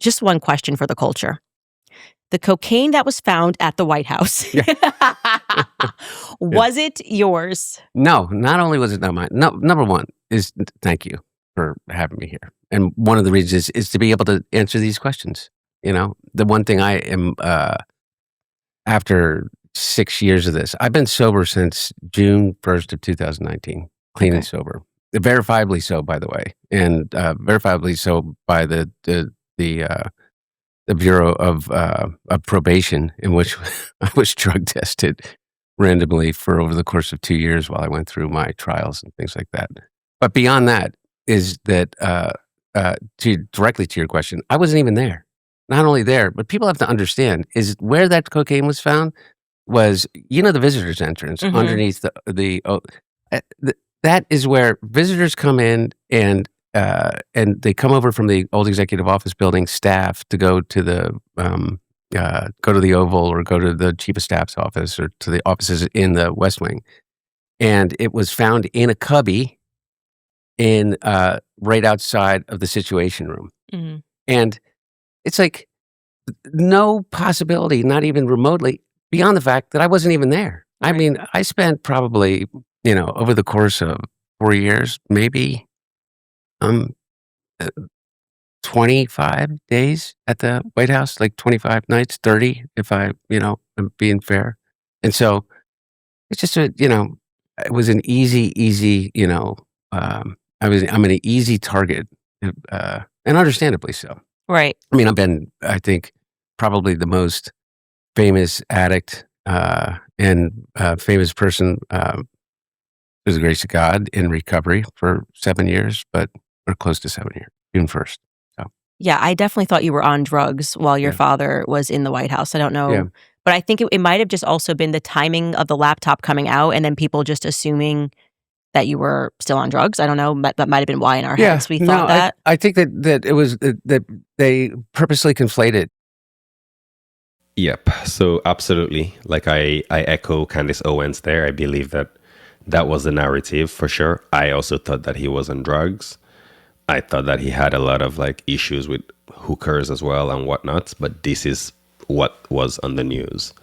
just one question for the culture. The cocaine that was found at the White House, was it yours? No, not only was it not mine. No, number one is thank you for having me here. And one of the reasons is to be able to answer these questions. The one thing I am, after 6 years of this, I've been sober since June 1st of 2019, clean and sober. Verifiably so, by the way, and verifiably so by the Bureau of Probation, in which I was drug tested randomly for over the course of 2 years while I went through my trials and things like that. But beyond that is that, directly to your question, I wasn't even there. Not only there, but people have to understand is where that cocaine was found was, the visitor's entrance underneath that is where visitors come in and they come over from the old executive office building staff to go to the Oval or go to the chief of staff's office or to the offices in the West Wing. And it was found in a cubby in right outside of the Situation Room. Mm-hmm. And it's like no possibility, not even remotely, beyond the fact that I wasn't even there. Right. I mean, I spent probably, over the course of 4 years, maybe 25 days at the White House, like 25 nights, 30, if I'm being fair. And so it's just it was an easy, I'm an easy target, and understandably so. Right. I mean, I've been, I think, probably the most famous addict and famous person, through the grace of God, in recovery for 7 years, or close to 7 years, June 1st. So. Yeah, I definitely thought you were on drugs while your father was in the White House. I don't know. Yeah. But I think it might have just also been the timing of the laptop coming out and then people just assuming that you were still on drugs. I don't know. That might have been why in our heads we thought that. I think that it was that they purposely conflated. Yep. So absolutely. Like I echo Candace Owens there. I believe that was the narrative for sure. I also thought that he was on drugs. I thought that he had a lot of issues with hookers as well and whatnot. But this is what was on the news.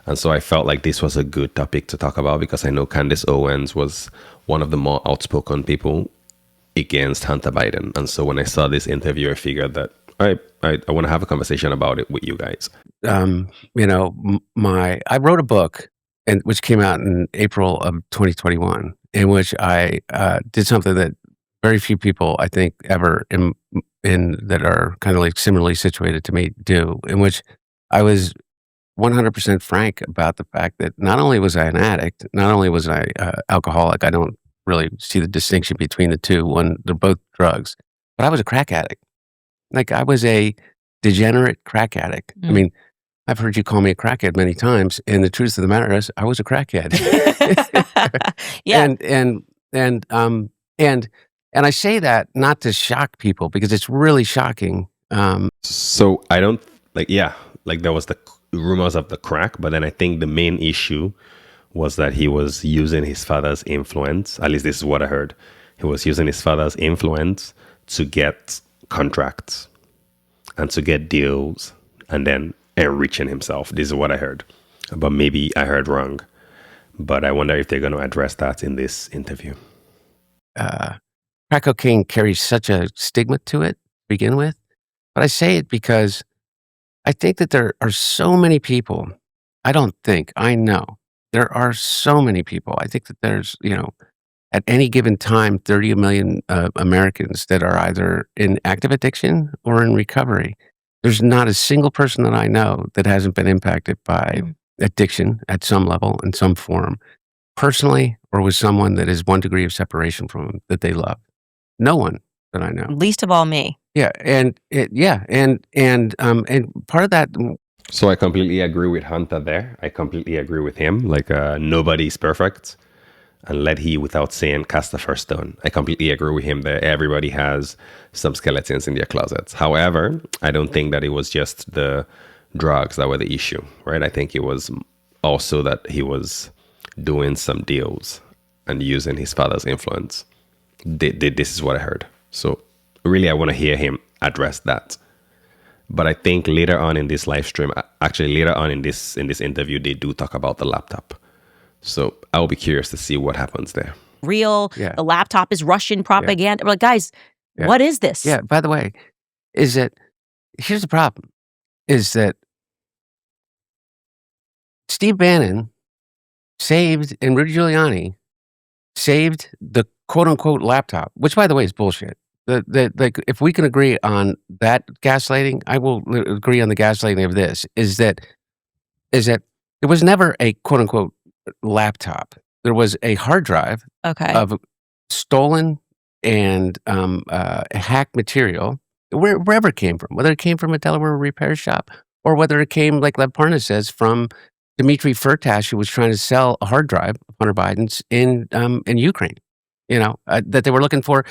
And so I felt like this was a good topic to talk about because I know Candace Owens was one of the more outspoken people against Hunter Biden. And so when I saw this interview, I figured that I want to have a conversation about it with you guys. I wrote a book which came out in April of 2021, in which I did something that very few people, I think, ever in that are kind of like similarly situated to me do, in which I was 100% frank about the fact that not only was I an addict, not only was I alcoholic, I don't really see the distinction between the two when they're both drugs, but I was a crack addict. Like I was a degenerate crack addict. I mean, I've heard you call me a crackhead many times, and the truth of the matter is, I was a crackhead. Yeah. And I say that not to shock people because it's really shocking. So I don't there was the rumors of the crack, but then I think the main issue was that he was using his father's influence. At least this is what I heard. He was using his father's influence to get contracts and to get deals and then enriching himself. This is what I heard. But maybe I heard wrong. But I wonder if they're going to address that in this interview. Crack cocaine carries such a stigma to it to begin with. But I say it because I think that there are so many people. I know there are so many people. I think that there's, at any given time, 30 million Americans that are either in active addiction or in recovery. There's not a single person that I know that hasn't been impacted by addiction at some level, in some form, personally, or with someone that is 1 degree of separation from them that they love. No one that I know. Least of all me. Yeah, and part of that. So I completely agree with Hunter there. I completely agree with him. Nobody's perfect, and let he, without saying, cast the first stone. I completely agree with him there. Everybody has some skeletons in their closets. However, I don't think that it was just the drugs that were the issue, right? I think it was also that he was doing some deals and using his father's influence. This is what I heard. So really, I want to hear him address that. But I think later on in this live stream, actually later on in this interview, they do talk about the laptop. So I'll be curious to see what happens there. Real. Yeah. The laptop is Russian propaganda. We're like, guys, what is this? Yeah. By the way, here's the problem: is that Steve Bannon and Rudy Giuliani saved the quote unquote laptop, which by the way is bullshit. Like, if we can agree on that gaslighting, I will agree on the gaslighting of this. Is that it was never a quote unquote laptop. There was a hard drive of stolen and hacked material, wherever it came from, whether it came from a Delaware repair shop or whether it came, like Lev says, from Dmitry Firtash, who was trying to sell a hard drive of Hunter Biden's in Ukraine, that they were looking for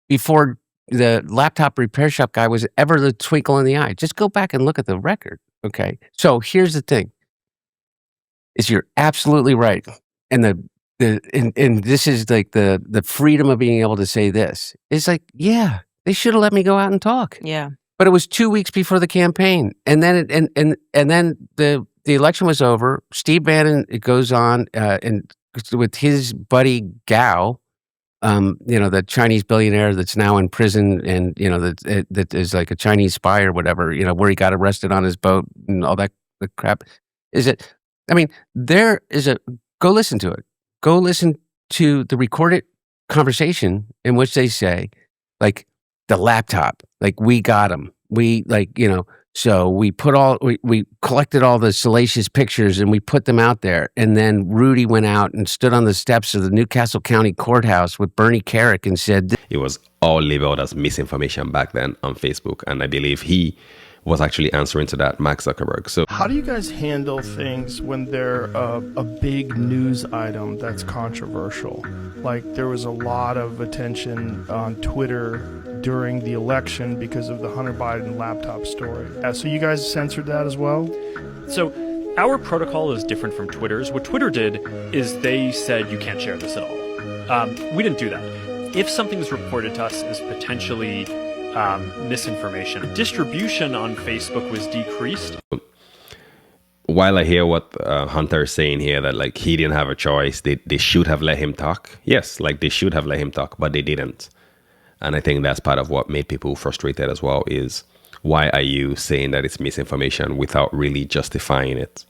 before the laptop repair shop guy was ever the twinkle in the eye. Just go back and look at the record, okay? So here's the thing: is you're absolutely right, and and this is like the freedom of being able to say this. It's like, yeah, they should have let me go out and talk. Yeah, but it was 2 weeks before the campaign, and then then the election was over. Steve Bannon, it goes on and with his buddy Gao, the Chinese billionaire that's now in prison, and that is like a Chinese spy or whatever. Where he got arrested on his boat and all that crap. There is go listen to it. Go listen to the recorded conversation in which they say, like, the laptop, like, we got him. We so we we collected all the salacious pictures and we put them out there. And then Rudy went out and stood on the steps of the Newcastle County Courthouse with Bernie Carrick and said, it was all labeled as misinformation back then on Facebook. And I believe he was actually answering to that, Mark Zuckerberg. So how do you guys handle things when they're a big news item that's controversial? Like, there was a lot of attention on Twitter during the election because of the Hunter Biden laptop story. So you guys censored that as well? So our protocol is different from Twitter's. What Twitter did is they said you can't share this at all. We didn't do that. If something is reported to us as potentially misinformation, distribution on Facebook was decreased. While I hear what Hunter is saying here, that like he didn't have a choice, they should have let him talk. Yes, like they should have let him talk, but they didn't. And I think that's part of what made people frustrated as well, is why are you saying that it's misinformation without really justifying it?